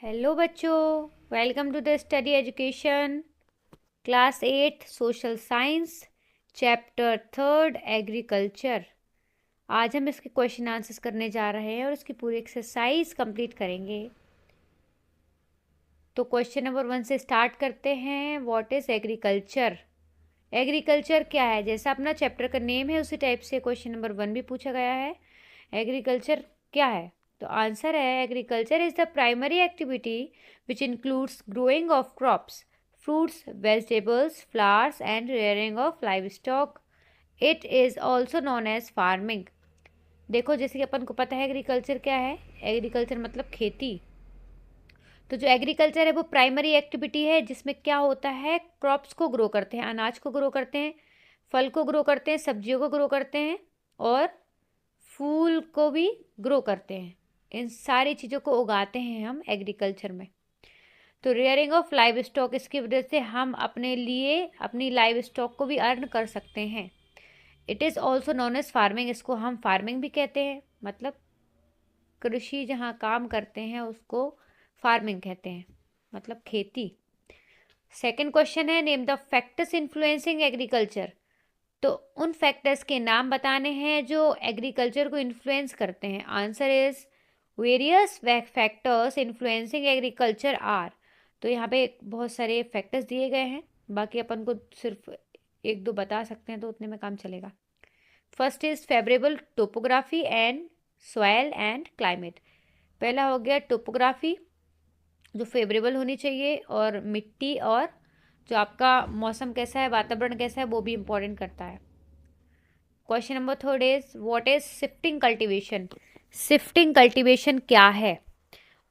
Hello बच्चों, welcome to the study education class 8 social science chapter 3 agriculture. आज हम इसके क्वेश्चन आंसर्स करने जा रहे हैं और इसकी पूरी एक्सरसाइज कंप्लीट करेंगे। तो क्वेश्चन नंबर 1 से स्टार्ट करते हैं। What is agriculture? एग्रीकल्चर क्या है? जैसा अपना चैप्टर का नेम है उसी टाइप से क्वेश्चन नंबर 1 भी पूछा गया है। एग्रीकल्चर क्या है? तो आंसर है agriculture is the primary activity which includes growing of crops, fruits, vegetables, flowers and rearing of livestock. It is also known as farming. देखो, जैसे कि अपन को पता है एग्रीकल्चर क्या है। एग्रीकल्चर मतलब खेती। तो जो एग्रीकल्चर है वो प्राइमरी एक्टिविटी है जिसमें क्या होता है, क्रॉप्स को ग्रो करते हैं, अनाज को ग्रो करते हैं, फल को ग्रो करते हैं, सब्जियों को ग्रो करते हैं और फूल को भी ग्रो करते हैं। इन सारी चीज़ों को उगाते हैं हम एग्रीकल्चर में। तो रेयरिंग ऑफ लाइव स्टॉक, इसकी वजह से हम अपने लिए अपनी लाइव स्टॉक को भी अर्न कर सकते हैं। It is also known as farming, इसको हम फार्मिंग भी कहते हैं। मतलब कृषि जहाँ काम करते हैं उसको फार्मिंग कहते हैं, मतलब खेती। सेकंड क्वेश्चन है, name the factors influencing agriculture. तो उन फैक्टर्स के नाम बताने हैं जो एग्रीकल्चर को इन्फ्लुएंस करते हैं। Answer is various factors influencing agriculture are. तो यहाँ पे बहुत सारे फैक्टर्स दिए गए हैं, बाकी अपन को सिर्फ एक दो बता सकते हैं तो उतने में काम चलेगा। First is favourable topography and soil and climate. पहला हो गया टोपोग्राफी, जो फेवरेबल होनी चाहिए, और मिट्टी और जो आपका मौसम कैसा है, वातावरण कैसा है, वो भी इम्पोर्टेंट करता है। Question number 3 is what is shifting cultivation. Shifting cultivation क्या है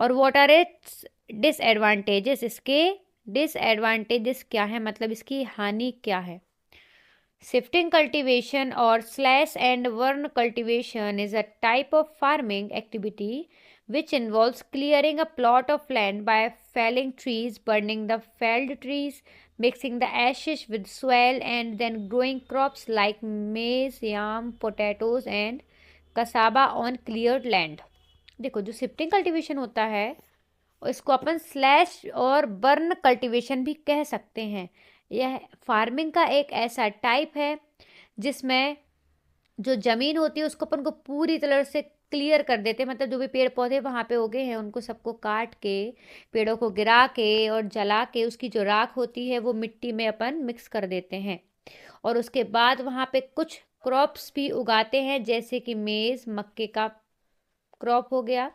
और व्हाट आर इट्स डिसएडवांटेजेस। इसके डिसएडवांटेजेस क्या है, मतलब इसकी हानि क्या है। शिफ्टिंग कल्टीवेशन और slash and burn cultivation is a type of farming activity which involves clearing a plot of land by felling trees, burning the felled trees, mixing the ashes with soil, and then growing crops like maize, yam, potatoes, and cassava on cleared land. देखो, जो shifting cultivation होता है इसको अपन slash और burn cultivation भी कह सकते हैं। यह फार्मिंग का एक ऐसा टाइप है जिसमें जो ज़मीन होती है उसको अपन को पूरी तरह से क्लियर कर देते हैं। मतलब जो भी पेड़ पौधे वहाँ पे उगे हैं उनको सबको काट के, पेड़ों को गिरा के और जला के उसकी जो राख होती है वो मिट्टी में अपन मिक्स कर देते हैं। और उसके बाद वहाँ पे कुछ क्रॉप्स भी उगाते हैं, जैसे कि मेज़, मक्के का क्रॉप हो गया,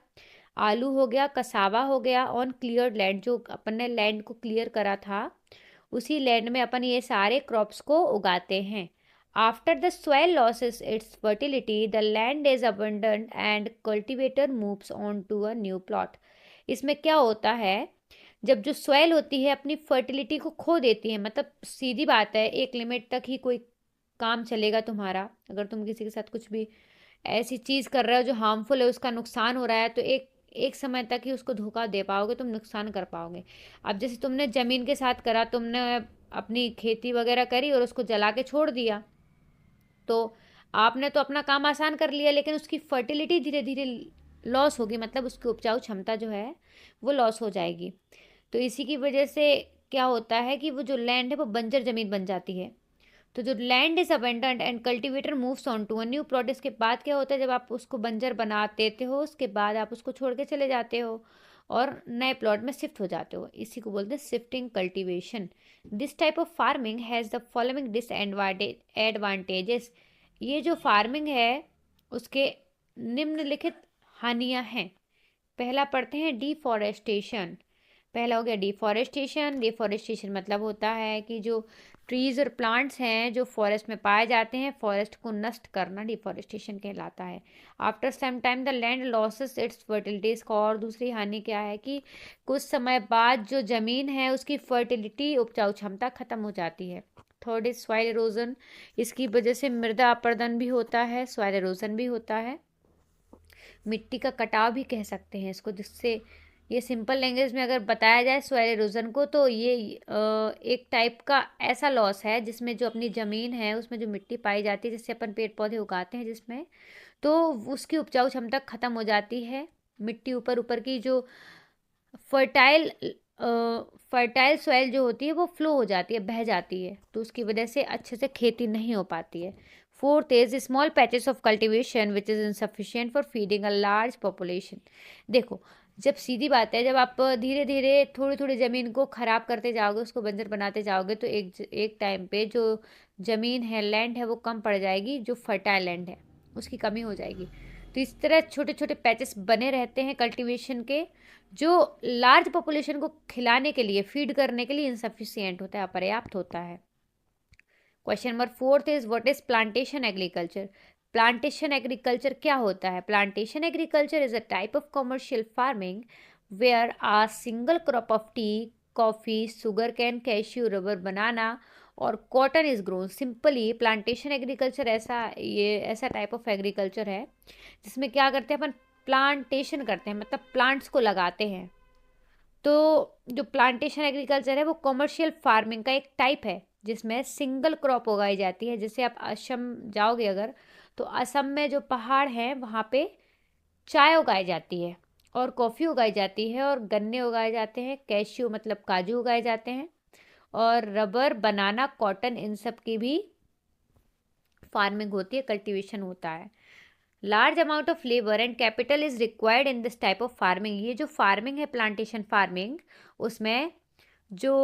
आलू हो गया, कसावा हो गया, ऑन क्लियर लैंड। जो अपन ने लैंड को क्लियर करा था उसी लैंड में अपन ये सारे क्रॉप्स को उगाते हैं। After the soil loses its fertility the land is abandoned and cultivator moves on to a new plot. इसमें क्या होता है, जब जो सॉइल होती है अपनी फर्टिलिटी को खो देती है, मतलब सीधी बात है एक लिमिट तक ही कोई काम चलेगा तुम्हारा। अगर तुम किसी के साथ कुछ भी ऐसी चीज़ कर रहे हो जो हार्मफुल है, उसका नुकसान हो रहा है, तो एक एक समय तक ही उसको धोखा दे पाओगे, तुम नुकसान कर पाओगे। अब जैसे तुमने ज़मीन के साथ करा, तुमने अपनी खेती वगैरह करी और उसको जला के छोड़ दिया, तो आपने तो अपना काम आसान कर लिया लेकिन उसकी फर्टिलिटी धीरे धीरे लॉस होगी, मतलब उसकी उपजाऊ क्षमता जो है वो लॉस हो जाएगी। तो इसी की वजह से क्या होता है कि वो जो लैंड है वो बंजर ज़मीन बन जाती है। तो जो land is abandoned and cultivator moves on to a new plot, इसके बाद क्या होता है, जब आप उसको बंजर बना देते हो उसके बाद आप उसको छोड़ के चले जाते हो और नए प्लॉट में शिफ्ट हो जाते हो। इसी को बोलते हैं shifting cultivation. This type of farming has the following disadvantages. ये जो फार्मिंग है उसके निम्नलिखित हानियां हैं। पहला पढ़ते हैं डिफॉरेस्टेशन। पहला हो गया डिफॉरेस्टेशन। डिफॉरेस्टेशन मतलब होता है कि जो ट्रीज और प्लांट्स हैं जो फॉरेस्ट में पाए जाते हैं, फॉरेस्ट को नष्ट करना डिफॉरेस्टेशन कहलाता है। After some time the land loses its fertility. इसका और दूसरी हानि क्या है कि कुछ समय बाद जो ज़मीन है उसकी फर्टिलिटी, उपजाऊ क्षमता खत्म हो जाती है। Third is soil halogen. इसकी वजह से मृदा अपरदन भी होता है, सॉइल एरोजन भी होता है, मिट्टी का कटाव भी कह सकते हैं इसको। जिससे ये सिंपल लैंग्वेज में अगर बताया जाए सॉइल एरोजन को, तो ये एक टाइप का ऐसा लॉस है जिसमें जो अपनी ज़मीन है उसमें जो मिट्टी पाई जाती है जिससे अपन पेड़ पौधे उगाते हैं जिसमें, तो उसकी उपजाऊ क्षमता ख़त्म हो जाती है। मिट्टी ऊपर ऊपर की जो फर्टाइल फर्टाइल सॉइल जो होती है वो फ्लो हो जाती है, बह जाती है, तो उसकी वजह से अच्छे से खेती नहीं हो पाती है। Fourth is small patches of cultivation which is insufficient for feeding a large population. देखो, जब सीधी बात है, जब आप धीरे धीरे थोड़ी थोड़ी ज़मीन को ख़राब करते जाओगे, उसको बंजर बनाते जाओगे, तो एक टाइम पे जो ज़मीन है, लैंड है, वो कम पड़ जाएगी, जो फर्टाइल लैंड है उसकी कमी हो जाएगी। तो इस तरह छोटे छोटे पैचेस बने रहते हैं कल्टीवेशन के, जो लार्ज पॉपुलेशन को खिलाने के लिए, फीड करने के लिए इनसफिशियंट होता है, अपर्याप्त होता है। Question number fourth is what is plantation agriculture. Plantation agriculture क्या होता है? Plantation agriculture is a type of commercial farming where a single crop of tea, coffee, sugar cane, cashew, rubber, banana और cotton is grown. Simply plantation agriculture ऐसा type of agriculture है जिसमें क्या करते हैं अपन, प्लांटेशन करते हैं, मतलब प्लांट्स को लगाते हैं। तो जो प्लांटेशन एग्रीकल्चर है वो कमर्शियल फार्मिंग का एक टाइप है जिसमें सिंगल क्रॉप उगाई जाती है। जैसे आप असम जाओगे अगर, तो असम में जो पहाड़ हैं वहाँ पे चाय उगाई जाती है और कॉफ़ी उगाई जाती है और गन्ने उगाए जाते हैं, कैश्यू मतलब काजू उगाए जाते हैं, और रबर, बनाना, कॉटन, इन सब की भी फार्मिंग होती है, कल्टीवेशन होता है। Large amount of labour and capital is required in this type of farming. ये जो फार्मिंग है, प्लांटेशन फार्मिंग, उसमें जो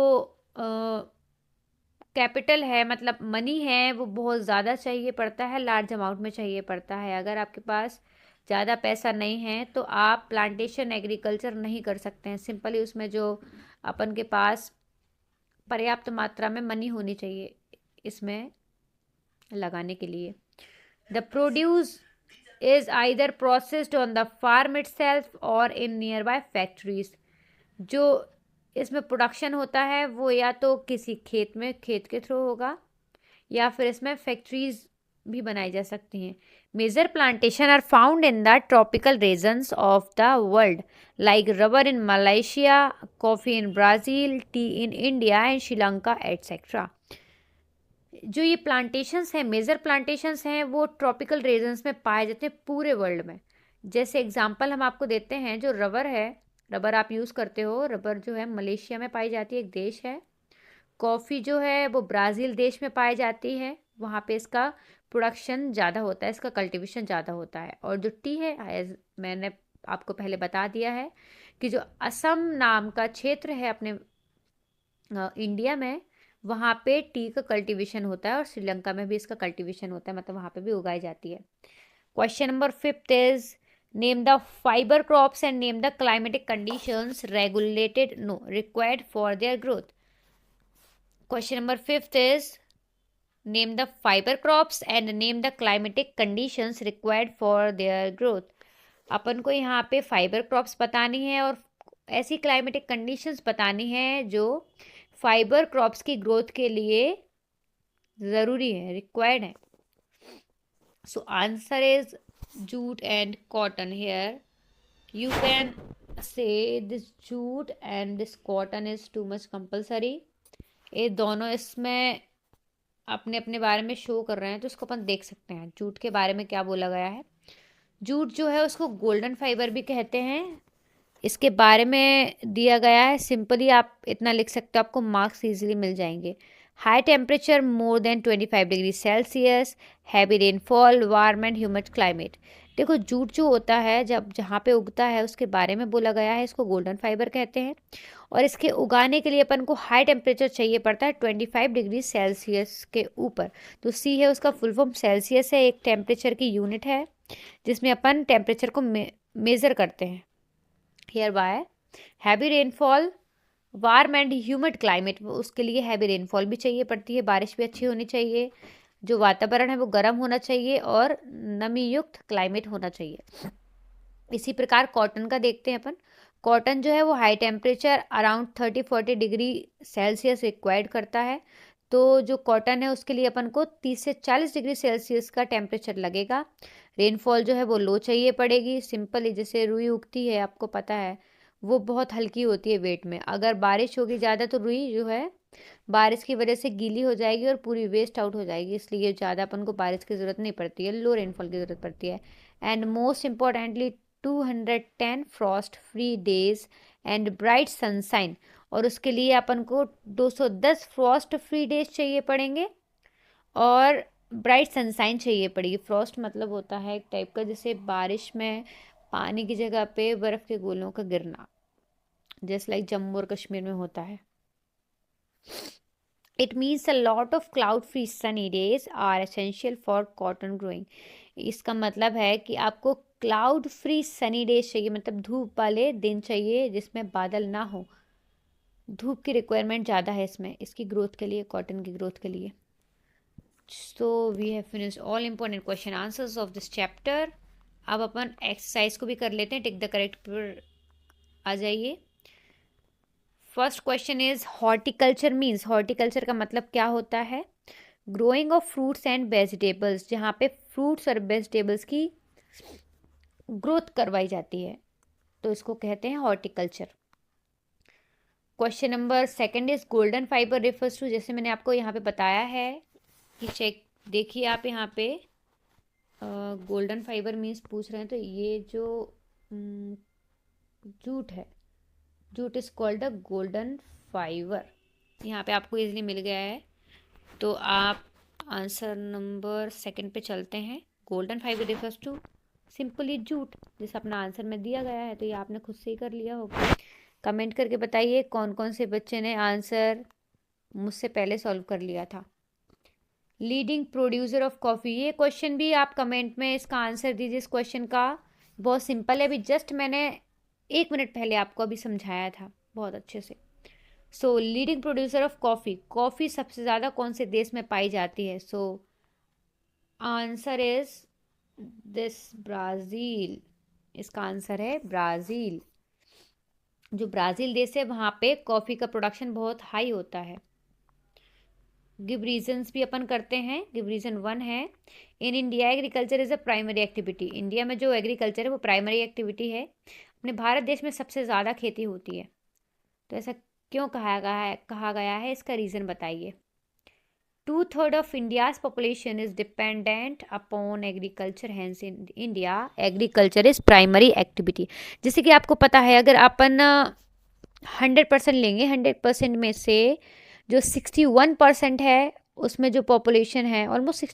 कैपिटल है, मतलब मनी है, वो बहुत ज़्यादा चाहिए पड़ता है, लार्ज अमाउंट में चाहिए पड़ता है। अगर आपके पास ज़्यादा पैसा नहीं है तो आप प्लांटेशन एग्रीकल्चर नहीं कर सकते हैं। सिंपली उसमें जो अपन के पास पर्याप्त मात्रा में मनी होनी चाहिए इसमें लगाने के लिए। The produce is either processed on the farm itself or in nearby factories। जो इसमें प्रोडक्शन होता है वो या तो किसी खेत में, खेत के थ्रू होगा, या फिर इसमें फैक्ट्रीज भी बनाई जा सकती हैं। Major plantation are found in the tropical regions of the world like rubber in Malaysia, coffee in Brazil, tea in India and Sri Lanka etcetera. जो ये प्लांटेशंस हैं, मेजर प्लांटेशंस हैं, वो ट्रॉपिकल रीजन्स में पाए जाते हैं पूरे वर्ल्ड में। जैसे एग्जांपल हम आपको देते हैं, जो रबर है, रबर आप यूज़ करते हो, रबर जो है मलेशिया में पाई जाती है, एक देश है। कॉफ़ी जो है वो ब्राज़ील देश में पाई जाती है, वहाँ पे इसका प्रोडक्शन ज़्यादा होता है, इसका कल्टीवेशन ज़्यादा होता है। और जो टी है, मैंने आपको पहले बता दिया है कि जो असम नाम का क्षेत्र है अपने इंडिया में, वहाँ पे टी का कल्टीवेशन होता है, और श्रीलंका में भी इसका कल्टीवेशन होता है, मतलब वहाँ पे भी उगाई जाती है। Question number fifth is name the fibre crops and name the climatic conditions regulated no required for their growth. Question number fifth is name the fibre crops and name the climatic conditions required for their growth. अपन को यहाँ पे fibre crops बतानी है और ऐसी climatic conditions बतानी है जो फाइबर क्रॉप्स की ग्रोथ के लिए ज़रूरी है, रिक्वायर्ड है। So answer is jute and cotton. Here you can say this jute and this cotton is too much compulsory. ये दोनों इसमें अपने अपने बारे में शो कर रहे हैं, तो इसको अपन देख सकते हैं जूट के बारे में क्या बोला गया है। जूट जो है उसको गोल्डन फाइबर भी कहते हैं। इसके बारे में दिया गया है, सिंपली आप इतना लिख सकते हो, आपको मार्क्स इजीली मिल जाएंगे। High temperature more than 25 degree Celsius, heavy rainfall, warm and humid climate. देखो, जूट जो होता है जब जहाँ पे उगता है उसके बारे में बोला गया है, इसको गोल्डन फाइबर कहते हैं। और इसके उगाने के लिए अपन को हाई टेम्परेचर चाहिए पड़ता है 25 डिग्री सेल्सियस के ऊपर। तो सी है उसका फुल फॉर्म, सेल्सियस है, एक टेम्परेचर की यूनिट है जिसमें अपन टेम्परेचर को मेज़र करते हैं। Here bye heavy rainfall, warm and humid climate, उसके लिए हैवी रेनफॉल भी चाहिए पड़ती है, बारिश भी अच्छी होनी चाहिए, जो वातावरण है वो गर्म होना चाहिए और नमी युक्त क्लाइमेट होना चाहिए। इसी प्रकार कॉटन का देखते हैं अपन। कॉटन जो है वो high temperature around 30-40 degree Celsius required करता है। तो जो कॉटन है उसके लिए अपन को 30 से 40 डिग्री सेल्सियस का टेम्परेचर लगेगा। रेनफॉल जो है वो लो चाहिए पड़ेगी। सिंपली जैसे रुई उगती है, आपको पता है वो बहुत हल्की होती है वेट में। अगर बारिश होगी ज़्यादा तो रुई जो है बारिश की वजह से गीली हो जाएगी और पूरी वेस्ट आउट हो जाएगी, इसलिए ज़्यादा अपन को बारिश की ज़रूरत नहीं पड़ती है, लो रेनफॉल की ज़रूरत पड़ती है। And most importantly 210 Frost free days and bright sunshine, और उसके लिए अपन को 210 फ्रॉस्ट फ्री डेज चाहिए पड़ेंगे और ब्राइट सनशाइन चाहिए पड़ेगी। फ्रॉस्ट मतलब होता है एक टाइप का, जैसे बारिश में पानी की जगह पे बर्फ के गोलों का गिरना, जैसे लाइक जम्मू और कश्मीर में होता है। It means a lot of cloud-free sunny days are essential for cotton growing. इसका मतलब है कि आपको क्लाउड फ्री सनी डेज चाहिए, मतलब धूप वाले दिन चाहिए जिसमें बादल ना हो। धूप की रिक्वायरमेंट ज़्यादा है इसमें, इसकी ग्रोथ के लिए, कॉटन की ग्रोथ के लिए। So we have finished all important question answers of this chapter. अब अपन एक्सरसाइज को भी कर लेते हैं। टिक द करेक्ट पर आ जाइए। First question is horticulture means, horticulture का मतलब क्या होता है? Growing of fruits and vegetables, जहाँ पे फ्रूट्स और वेजिटेबल्स की ग्रोथ करवाई जाती है, तो इसको कहते हैं horticulture. Question number second is golden fibre refers to, जैसे मैंने आपको यहाँ पे बताया है कि चेक देखिए आप यहाँ पे गोल्डन फाइबर मीन्स पूछ रहे हैं, तो ये जो जूट है, jute is called a golden fibre, यहाँ पे आपको इजीली मिल गया है। तो आप आंसर नंबर सेकंड पे चलते हैं। Golden fibre refers to simply jute, जैसे अपना आंसर में दिया गया है, तो ये आपने खुद से ही कर लिया होगा। कमेंट करके बताइए कौन कौन से बच्चे ने आंसर मुझसे पहले सॉल्व कर लिया था। लीडिंग प्रोड्यूसर ऑफ कॉफ़ी, ये क्वेश्चन भी आप कमेंट में इसका आंसर दीजिए। इस क्वेश्चन का बहुत सिंपल है, अभी जस्ट मैंने 1 मिनट पहले आपको अभी समझाया था बहुत अच्छे से। So leading producer of coffee, coffee सबसे ज़्यादा कौन से देश में पाई जाती है? So answer is this Brazil, इसका आंसर है ब्राज़ील। जो ब्राज़ील देश है वहाँ पे कॉफ़ी का प्रोडक्शन बहुत हाई होता है। गिव रीजन्स भी अपन करते हैं। गिव रीजन 1 है, इन India agriculture is a primary activity, India में जो एग्रीकल्चर है वो प्राइमरी एक्टिविटी है। अपने भारत देश में सबसे ज़्यादा खेती होती है, तो ऐसा क्यों कहा गया है इसका रीज़न बताइए। 2/3 of India's population is dependent upon agriculture, hence in India agriculture is primary activity. जैसे कि आपको पता है, अगर अपन 100% लेंगे, 100% में से जो 61% है उसमें जो पॉपुलेशन है ऑलमोस्ट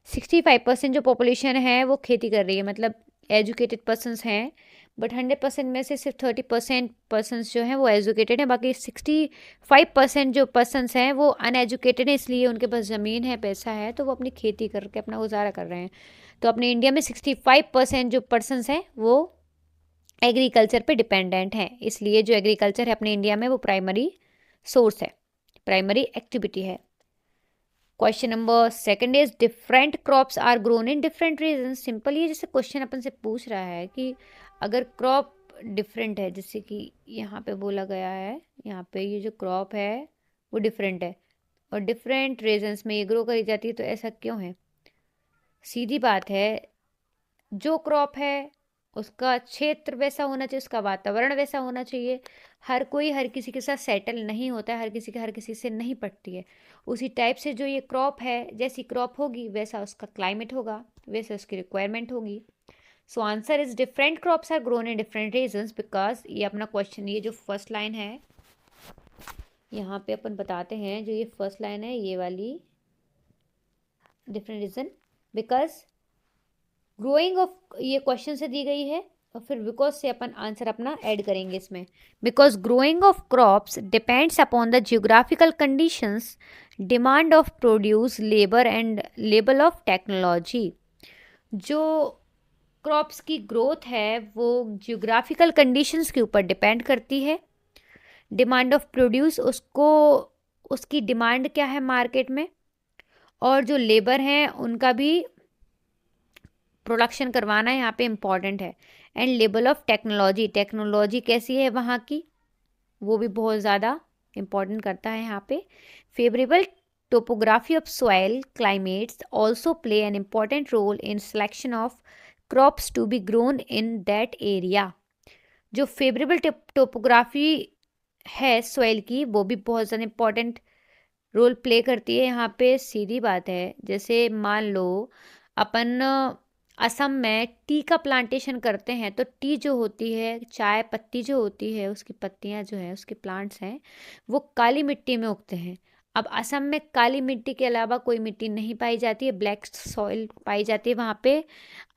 65% जो पॉपुलेशन है वो खेती कर रही है, मतलब एजुकेटेड पर्सनस हैं। बट 100% में से सिर्फ 30% पर्सनस जो हैं वो एजुकेटेड हैं, बाकी 65% जो पर्सनस हैं वो अनएजुकेटेड हैं, इसलिए उनके पास ज़मीन है, पैसा है, तो वो अपनी खेती करके अपना गुजारा कर रहे हैं। तो अपने इंडिया में 65% जो पर्सनस हैं वो एग्रीकल्चर पे डिपेंडेंट हैं, इसलिए जो एग्रीकल्चर है अपने इंडिया में वो प्राइमरी सोर्स है, प्राइमरी एक्टिविटी है। Question number second is different crops are grown in different region. Simple, ये जैसे क्वेश्चन अपन से पूछ रहा है कि अगर क्रॉप डिफरेंट है, जैसे कि यहाँ पे बोला गया है, यहाँ पे ये जो क्रॉप है वो डिफरेंट है और डिफरेंट रीजन्स में ये ग्रो करी जाती है, तो ऐसा क्यों है? सीधी बात है, जो क्रॉप है उसका क्षेत्र वैसा होना चाहिए, उसका वातावरण वैसा होना चाहिए। हर कोई हर किसी के साथ सेटल नहीं होता है, हर किसी के हर किसी से नहीं पटती है। उसी टाइप से जो ये क्रॉप है, जैसी क्रॉप होगी वैसा उसका क्लाइमेट होगा, वैसा उसकी रिक्वायरमेंट होगी। So answer is different crops are grown in different regions, because ये अपना क्वेश्चन, ये जो फर्स्ट लाइन है यहाँ पे अपन बताते हैं, जो ये फर्स्ट लाइन है ये वाली, different region because growing of, ये क्वेश्चन से दी गई है और फिर बिकॉज से अपन आंसर अपना ऐड करेंगे इसमें। Because growing of crops depends upon the geographical conditions, demand of produce, labour and level of technology. जो क्रॉप्स की ग्रोथ है वो जियोग्राफिकल कंडीशंस के ऊपर डिपेंड करती है। डिमांड ऑफ प्रोड्यूस, उसको उसकी डिमांड क्या है मार्केट में, और जो लेबर हैं उनका भी प्रोडक्शन करवाना यहाँ पे इम्पॉर्टेंट है। And level of technology, technology कैसी है वहाँ की, वो भी बहुत ज़्यादा इम्पॉर्टेंट करता है यहाँ पे। Favourable topography of soil climates also play an important role in selection of crops to be grown in that area. जो फेवरेबल टोपोग्राफी है सॉइल की, वो भी बहुत ज़्यादा इम्पॉर्टेंट रोल प्ले करती है यहाँ पे। सीधी बात है, जैसे मान लो अपन असम में टी का प्लांटेशन करते हैं, तो टी जो होती है, चाय पत्ती जो होती है, उसकी पत्तियां जो है, उसके प्लांट्स हैं, वो काली मिट्टी में उगते हैं। अब असम में काली मिट्टी के अलावा कोई मिट्टी नहीं पाई जाती है, ब्लैक सॉइल पाई जाती है वहाँ पे।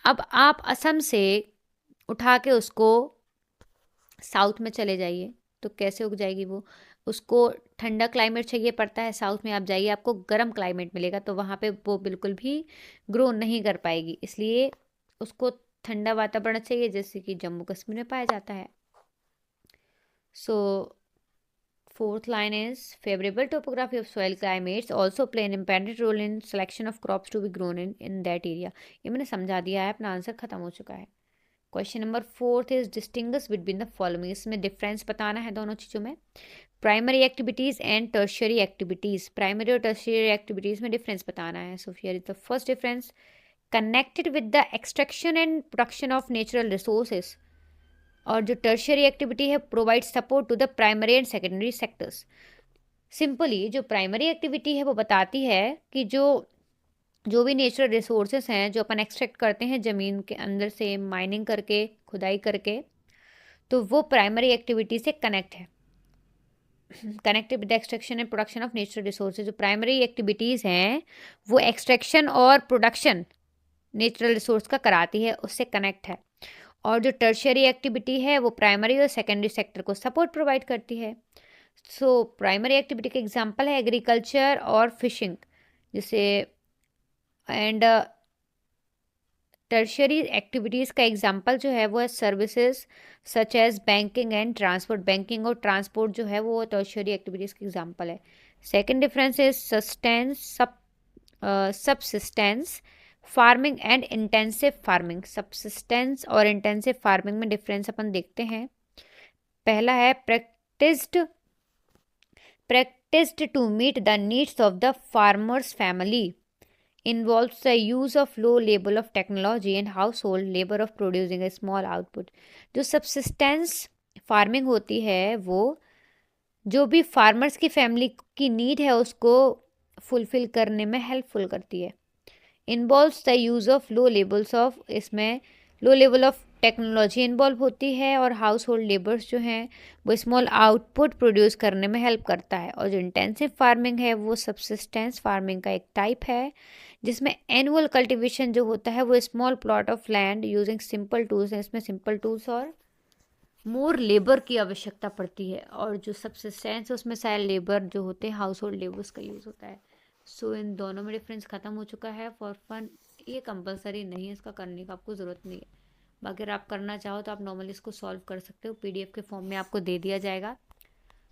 अब आप असम से उठा के उसको साउथ में चले जाइए, तो कैसे उग जाएगी वो? उसको ठंडा क्लाइमेट चाहिए पड़ता है, साउथ में आप जाइए आपको गर्म क्लाइमेट मिलेगा, तो वहाँ पे वो बिल्कुल भी ग्रो नहीं कर पाएगी। इसलिए उसको ठंडा वातावरण चाहिए, जैसे कि जम्मू कश्मीर में पाया जाता है। सो fourth line is favorable topography of soil climates also play an important role in selection of crops to be grown in that area। ये मैंने समझा दिया है, अपना आंसर खत्म हो चुका है। Question number 4 is distinguish between the following. इसमें डिफरेंस बताना है दोनों चीज़ों में, primary activities and tertiary activities. Primary और टर्शियरी एक्टिविटीज़ में डिफरेंस बताना है। So here is the first difference, connected with the extraction and production of natural resources. और जो टर्शियरी एक्टिविटी है, provide support to the primary and secondary sectors. Simply जो primary activity है वो बताती है कि जो भी नेचुरल रिसोर्सेस हैं जो अपन एक्सट्रैक्ट करते हैं ज़मीन के अंदर से, माइनिंग करके, खुदाई करके, तो वो प्राइमरी एक्टिविटी से कनेक्ट है। Connected with the extraction and production of natural resources. जो प्राइमरी एक्टिविटीज़ हैं वो एक्सट्रैक्शन और प्रोडक्शन नेचुरल रिसोर्स का कराती है, उससे कनेक्ट है। और जो टर्शियरी एक्टिविटी है वो प्राइमरी और सेकेंडरी सेक्टर को सपोर्ट प्रोवाइड करती है। सो प्राइमरी एक्टिविटी के एग्जांपल है एग्रीकल्चर और फिशिंग, जैसे एंड टर्शियरी एक्टिविटीज़ का एग्जांपल जो है वो है services such as banking and transport. Banking और ट्रांसपोर्ट जो है वो टर्शियरी एक्टिविटीज़ का एग्जांपल है। Second difference is subsistence farming and intensive farming. Subsistence और इंटेंसिव फार्मिंग में डिफरेंस अपन देखते हैं। पहला है practiced to meet the needs of the farmer's family, involves the use of low level of technology and household labor of producing a small output। जो subsistence farming होती है वो जो भी फार्मर्स की फैमिली की नीड है उसको फुलफिल करने में हेल्पफुल करती है। Involves the use of low levels of, इसमें low level of technology involve होती है, और हाउस होल्ड लेबर्स जो हैं वो स्मॉल आउटपुट प्रोड्यूस करने में हेल्प करता है। और जो इंटेंसिव फार्मिंग है वो सबसिस्टेंस फार्मिंग का एक टाइप है, जिसमें एनुअल कल्टीवेशन जो होता है वो small plot of land using simple tools है। इसमें सिंपल टूल्स और मोर लेबर की आवश्यकता पड़ती है, और जो सबसिस्टेंस है उसमें सारे लेबर जो होते हैं हाउस होल्ड लेबर्स का यूज़ होता है। सो इन दोनों में डिफरेंस ख़त्म हो चुका है। फॉर फन ये कंपलसरी नहीं है, इसका करने का आपको ज़रूरत नहीं है। अगर आप करना चाहो तो आप नॉर्मली इसको सॉल्व कर सकते हो, पीडीएफ के फॉर्म में आपको दे दिया जाएगा।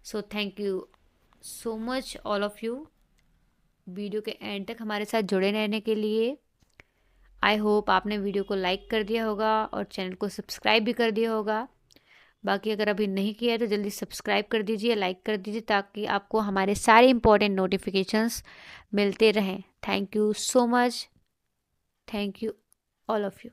So thank you so much all of you video के एंड तक हमारे साथ जुड़े रहने के लिए। आई होप आपने वीडियो को लाइक कर दिया होगा और चैनल को सब्सक्राइब भी कर दिया होगा। बाकी अगर अभी नहीं किया है तो जल्दी सब्सक्राइब कर दीजिए, लाइक कर दीजिए, ताकि आपको हमारे सारे इंपॉर्टेंट नोटिफिकेशंस मिलते रहें। Thank you so much, thank you all of you.